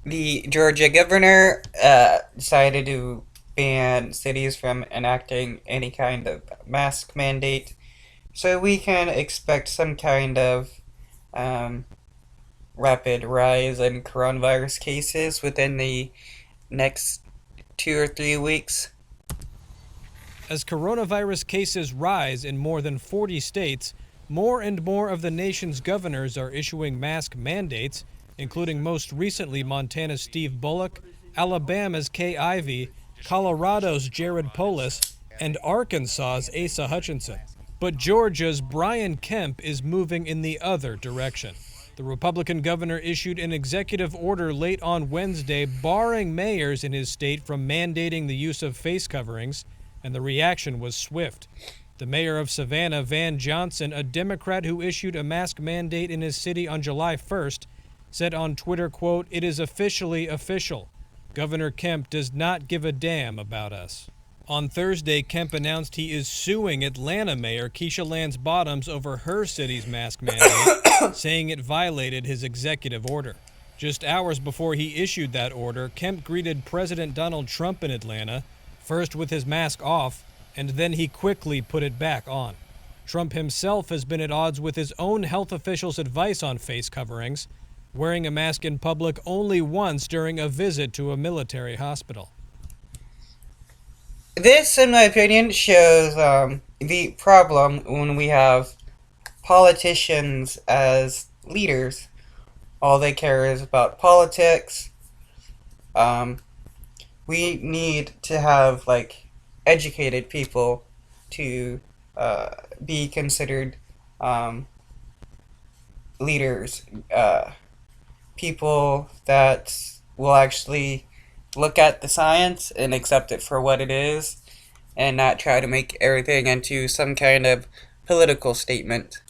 The Georgia governor decided to ban cities from enacting any kind of mask mandate, so we can expect some kind of um, rapid rise in coronavirus cases within the next 2 or 3 weeks. As coronavirus cases rise in more than 40 states, more and more of the nation's governors are issuing mask mandates, including most recently Montana's Steve Bullock, Alabama's Kay Ivey, Colorado's Jared Polis, and Arkansas's Asa Hutchinson. But Georgia's Brian Kemp is moving in the other direction. The Republican governor issued an executive order late on Wednesday barring mayors in his state from mandating the use of face coverings, and the reaction was swift. The mayor of Savannah, Van Johnson, a Democrat who issued a mask mandate in his city on July 1st, said on Twitter, quote, "It is officially official. Governor Kemp does not give a damn about us." On Thursday, Kemp announced he is suing Atlanta Mayor Keisha Lance Bottoms over her city's mask mandate, saying it violated his executive order. Just hours before he issued that order, Kemp greeted President Donald Trump in Atlanta, first with his mask off, and then he quickly put it back on. Trump himself has been at odds with his own health officials' advice on face coverings, wearing a mask in public only once during a visit to a military hospital. This, in my opinion, shows the problem when we have politicians as leaders. All they care is about politics. Um, we need to have educated people to be considered um, leaders, people that will actually look at the science and accept it for what it is, and not try to make everything into some kind of political statement.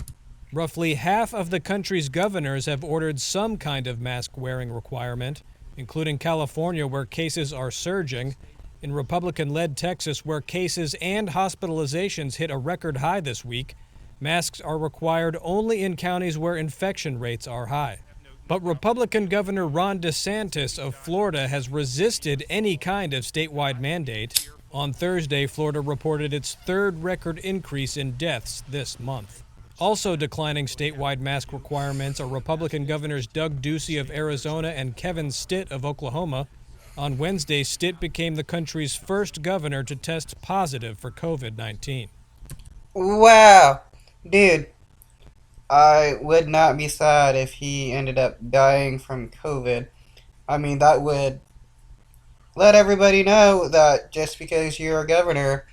Roughly half of the country's governors have ordered some kind of mask wearing requirement, including California, where cases are surging. In Republican led Texas, where cases and hospitalizations hit a record high this week, masks are required only in counties where infection rates are high. But Republican Governor Ron DeSantis of Florida has resisted any kind of statewide mandate. On Thursday, Florida reported its third record increase in deaths this month. Also declining statewide mask requirements are Republican Governors Doug Ducey of Arizona and Kevin Stitt of Oklahoma. On Wednesday, Stitt became the country's first governor to test positive for COVID-19. Wow, dude, I would not be sad if he ended up dying from COVID. I mean, that would let everybody know that just because you're a governor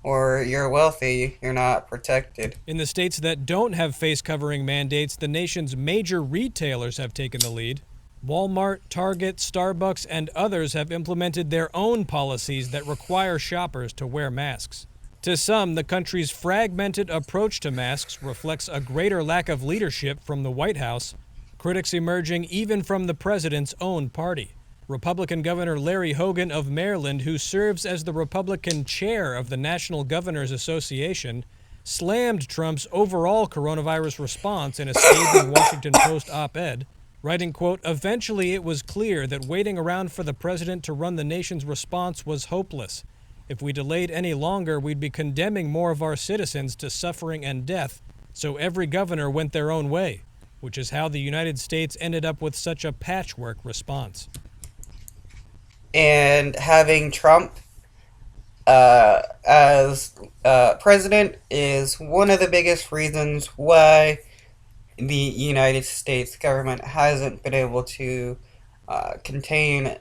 or you're wealthy, you're not protected. In the states that don't have face covering mandates, the nation's major retailers have taken the lead. Walmart, Target, Starbucks, and others have implemented their own policies that require shoppers to wear masks. To some, the country's fragmented approach to masks reflects a greater lack of leadership from the White House, critics emerging even from the president's own party. Republican Governor Larry Hogan of Maryland, who serves as the Republican chair of the National Governors Association, slammed Trump's overall coronavirus response in a scathing Washington Post op-ed, writing, quote, "Eventually it was clear that waiting around for the president to run the nation's response was hopeless. If we delayed any longer, we'd be condemning more of our citizens to suffering and death, so every governor went their own way, which is how the United States ended up with such a patchwork response." And having Trump as president is one of the biggest reasons why the United States government hasn't been able to contain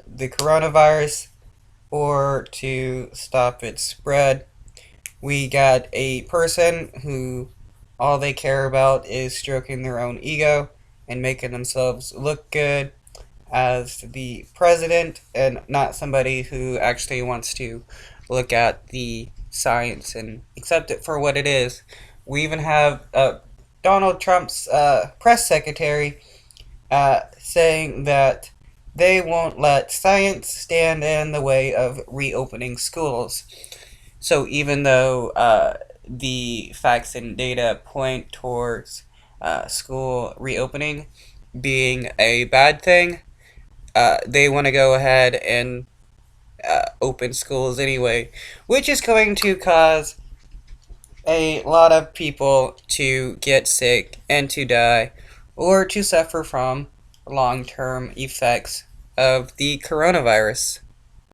the coronavirus or to stop its spread. We got a person who all they care about is stroking their own ego and making themselves look good as the president, and not somebody who actually wants to look at the science and accept it for what it is. We even have Donald Trump's press secretary saying that they won't let science stand in the way of reopening schools. So even though the facts and data point towards school reopening being a bad thing, they want to go ahead and open schools anyway, which is going to cause a lot of people to get sick and to die or to suffer from long term effects of the coronavirus.